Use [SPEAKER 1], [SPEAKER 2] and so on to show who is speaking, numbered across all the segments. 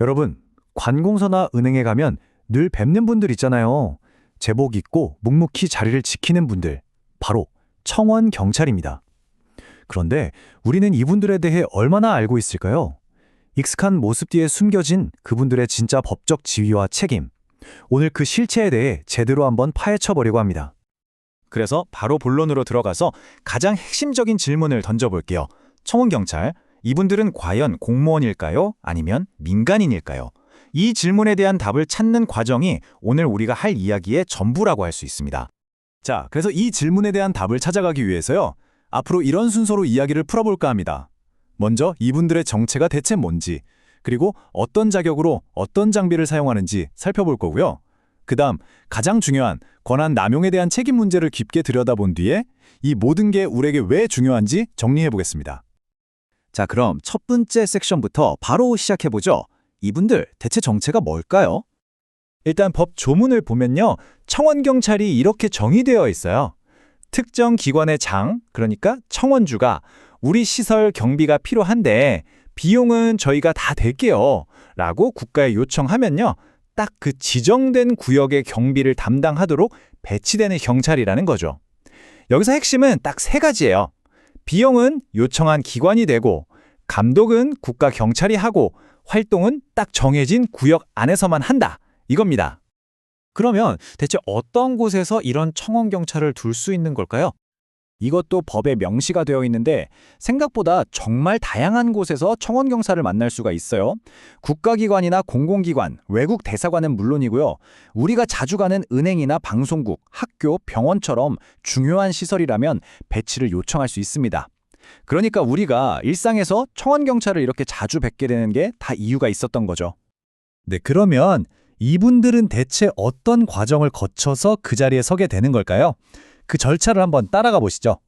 [SPEAKER 1] 여러분, 관공서나 은행에 가면 늘 뵙는 분들 있잖아요. 제복 입고 묵묵히 자리를 지키는 분들, 바로 청원 경찰입니다. 그런데 우리는 이분들에 대해 얼마나 알고 있을까요? 익숙한 모습 뒤에 숨겨진 그분들의 진짜 법적 지위와 책임. 오늘 그 실체에 대해 제대로 한번 파헤쳐 보려고 합니다.
[SPEAKER 2] 그래서 바로 본론으로 들어가서 가장 핵심적인 질문을 던져볼게요. 청원경찰, 이분들은 과연 공무원일까요? 아니면 민간인일까요? 이 질문에 대한 답을 찾는 과정이 오늘 우리가 할 이야기의 전부라고 할 수 있습니다.
[SPEAKER 3] 자, 그래서 이 질문에 대한 답을 찾아가기 위해서요. 앞으로 이런 순서로 이야기를 풀어볼까 합니다. 먼저 이분들의 정체가 대체 뭔지, 그리고 어떤 자격으로 어떤 장비를 사용하는지 살펴볼 거고요. 그다음 가장 중요한 권한 남용에 대한 책임 문제를 깊게 들여다본 뒤에 이 모든 게 우리에게 왜 중요한지 정리해 보겠습니다.
[SPEAKER 2] 자, 그럼 첫 번째 섹션부터 바로 시작해보죠. 이분들 대체 정체가 뭘까요? 일단 법 조문을 보면요. 청원경찰이 이렇게 정의되어 있어요. 특정 기관의 장, 그러니까 청원주가 우리 시설 경비가 필요한데 비용은 저희가 다 댈게요 라고 국가에 요청하면요. 딱 그 지정된 구역의 경비를 담당하도록 배치되는 경찰이라는 거죠. 여기서 핵심은 딱 세 가지예요. 비용은 요청한 기관이 내고, 감독은 국가 경찰이 하고, 활동은 딱 정해진 구역 안에서만 한다. 이겁니다. 그러면 대체 어떤 곳에서 이런 청원경찰을 둘 수 있는 걸까요? 이것도 법에 명시가 되어 있는데 생각보다 정말 다양한 곳에서 청원경찰을 만날 수가 있어요. 국가기관이나 공공기관, 외국 대사관은 물론이고요. 우리가 자주 가는 은행이나 방송국, 학교, 병원처럼 중요한 시설이라면 배치를 요청할 수 있습니다. 그러니까 우리가 일상에서 청원경찰을 이렇게 자주 뵙게 되는 게 다 이유가 있었던 거죠.
[SPEAKER 3] 네, 그러면 이분들은 대체 어떤 과정을 거쳐서 그 자리에 서게 되는 걸까요? 그 절차를 한번 따라가 보시죠.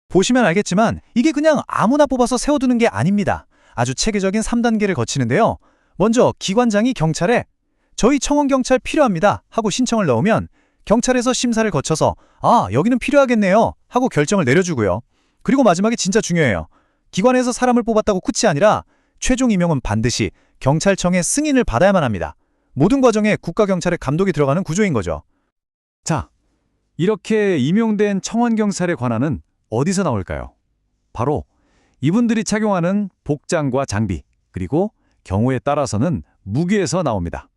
[SPEAKER 2] 보시면 알겠지만 이게 그냥 아무나 뽑아서 세워두는 게 아닙니다. 아주 체계적인 3단계를 거치는데요. 먼저 기관장이 경찰에 저희 청원경찰 필요합니다 하고 신청을 넣으면 경찰에서 심사를 거쳐서 여기는 필요하겠네요 하고 결정을 내려주고요. 그리고 마지막에 진짜 중요해요. 기관에서 사람을 뽑았다고 끝이 아니라 최종 임명은 반드시 경찰청의 승인을 받아야만 합니다. 모든 과정에 국가경찰의 감독이 들어가는 구조인 거죠.
[SPEAKER 3] 자, 이렇게 임용된 청원경찰의 권한은 어디서 나올까요? 바로 이분들이 착용하는 복장과 장비, 그리고 경우에 따라서는 무기에서 나옵니다.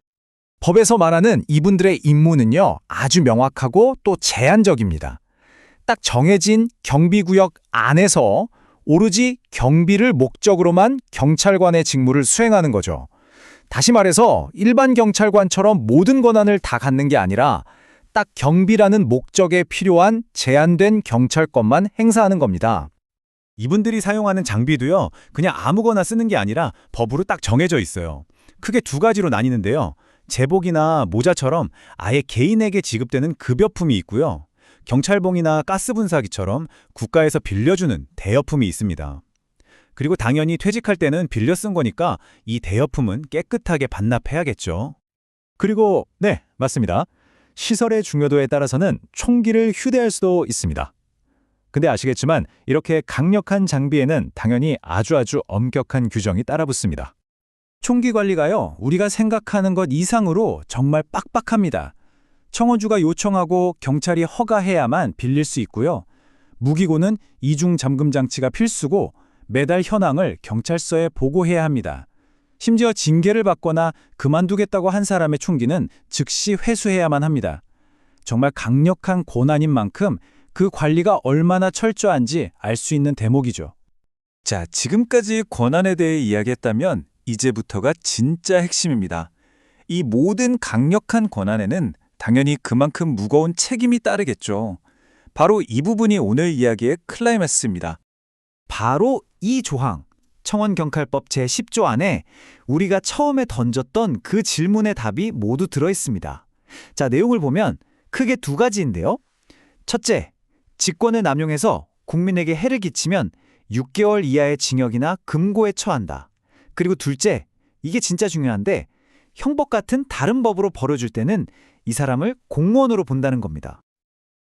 [SPEAKER 2] 법에서 말하는 이분들의 임무는요, 아주 명확하고 또 제한적입니다. 딱 정해진 경비구역 안에서 오로지 경비를 목적으로만 경찰관의 직무를 수행하는 거죠. 다시 말해서 일반 경찰관처럼 모든 권한을 다 갖는 게 아니라 딱 경비라는 목적에 필요한 제한된 경찰권만 행사하는 겁니다.
[SPEAKER 3] 이분들이 사용하는 장비도요, 그냥 아무거나 쓰는 게 아니라 법으로 딱 정해져 있어요. 크게 두 가지로 나뉘는데요. 제복이나 모자처럼 아예 개인에게 지급되는 급여품이 있고요. 경찰봉이나 가스분사기처럼 국가에서 빌려주는 대여품이 있습니다. 그리고 당연히 퇴직할 때는 빌려 쓴 거니까 이 대여품은 깨끗하게 반납해야겠죠. 그리고 네, 맞습니다. 시설의 중요도에 따라서는 총기를 휴대할 수도 있습니다. 근데 아시겠지만 이렇게 강력한 장비에는 당연히 아주 엄격한 규정이 따라붙습니다.
[SPEAKER 2] 총기 관리가요, 우리가 생각하는 것 이상으로 정말 빡빡합니다. 청원주가 요청하고 경찰이 허가해야만 빌릴 수 있고요. 무기고는 이중 잠금 장치가 필수고 매달 현황을 경찰서에 보고해야 합니다. 심지어 징계를 받거나 그만두겠다고 한 사람의 총기는 즉시 회수해야만 합니다. 정말 강력한 권한인 만큼 그 관리가 얼마나 철저한지 알 수 있는 대목이죠.
[SPEAKER 3] 자, 지금까지 권한에 대해 이야기했다면 이제부터가 진짜 핵심입니다. 이 모든 강력한 권한에는 당연히 그만큼 무거운 책임이 따르겠죠. 바로 이 부분이 오늘 이야기의 클라이맥스입니다.
[SPEAKER 2] 바로 이 조항, 청원경찰법 제10조 안에 우리가 처음에 던졌던 그 질문의 답이 모두 들어있습니다. 자, 내용을 보면 크게 두 가지인데요. 첫째, 직권을 남용해서 국민에게 해를 끼치면 6개월 이하의 징역이나 금고에 처한다. 그리고 둘째, 이게 진짜 중요한데 형법 같은 다른 법으로 벌어줄 때는 이 사람을 공무원으로 본다는 겁니다.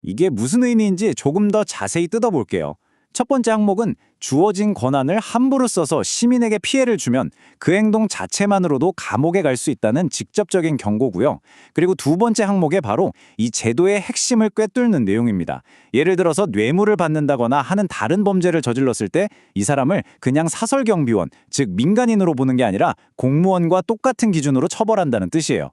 [SPEAKER 3] 이게 무슨 의미인지 조금 더 자세히 뜯어볼게요.
[SPEAKER 2] 첫 번째 항목은 주어진 권한을 함부로 써서 시민에게 피해를 주면 그 행동 자체만으로도 감옥에 갈 수 있다는 직접적인 경고고요. 그리고 두 번째 항목에 바로 이 제도의 핵심을 꿰뚫는 내용입니다. 예를 들어서 뇌물을 받는다거나 하는 다른 범죄를 저질렀을 때 이 사람을 그냥 사설경비원, 즉 민간인으로 보는 게 아니라 공무원과 똑같은 기준으로 처벌한다는 뜻이에요.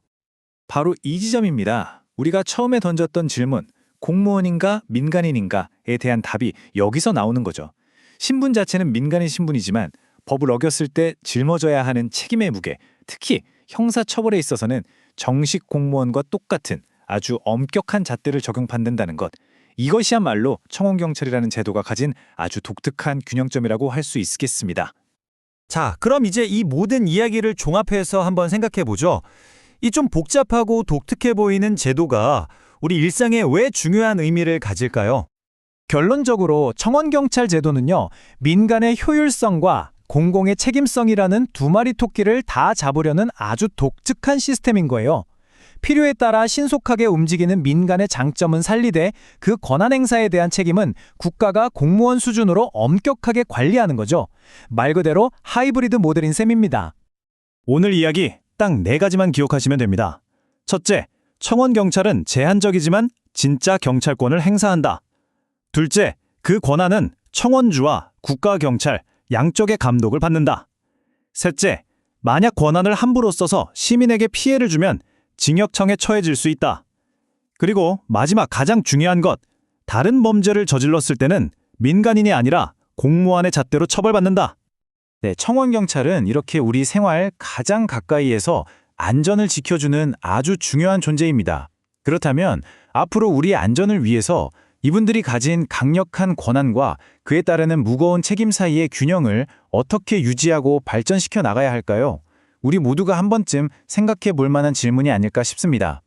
[SPEAKER 3] 바로 이 지점입니다. 우리가 처음에 던졌던 질문, 공무원인가 민간인인가에 대한 답이 여기서 나오는 거죠. 신분 자체는 민간인 신분이지만 법을 어겼을 때 짊어져야 하는 책임의 무게, 특히 형사처벌에 있어서는 정식 공무원과 똑같은 아주 엄격한 잣대를 적용받는다는 것. 이것이야말로 청원경찰이라는 제도가 가진 아주 독특한 균형점이라고 할 수 있겠습니다.
[SPEAKER 4] 자, 그럼 이제 이 모든 이야기를 종합해서 한번 생각해보죠. 이 좀 복잡하고 독특해 보이는 제도가 우리 일상에 왜 중요한 의미를 가질까요?
[SPEAKER 1] 결론적으로 청원경찰 제도는요, 민간의 효율성과 공공의 책임성이라는 두 마리 토끼를 다 잡으려는 아주 독특한 시스템인 거예요. 필요에 따라 신속하게 움직이는 민간의 장점은 살리되 그 권한 행사에 대한 책임은 국가가 공무원 수준으로 엄격하게 관리하는 거죠. 말 그대로 하이브리드 모델인 셈입니다.
[SPEAKER 3] 오늘 이야기 딱 4가지만 기억하시면 됩니다. 첫째, 청원경찰은 제한적이지만 진짜 경찰권을 행사한다. 둘째, 그 권한은 청원주와 국가경찰 양쪽의 감독을 받는다. 셋째, 만약 권한을 함부로 써서 시민에게 피해를 주면 징역청에 처해질 수 있다. 그리고 마지막 가장 중요한 것, 다른 범죄를 저질렀을 때는 민간인이 아니라 공무원의 잣대로 처벌받는다.
[SPEAKER 2] 네, 청원경찰은 이렇게 우리 생활 가장 가까이에서 안전을 지켜주는 아주 중요한 존재입니다. 그렇다면 앞으로 우리의 안전을 위해서 이분들이 가진 강력한 권한과 그에 따르는 무거운 책임 사이의 균형을 어떻게 유지하고 발전시켜 나가야 할까요? 우리 모두가 한 번쯤 생각해 볼 만한 질문이 아닐까 싶습니다.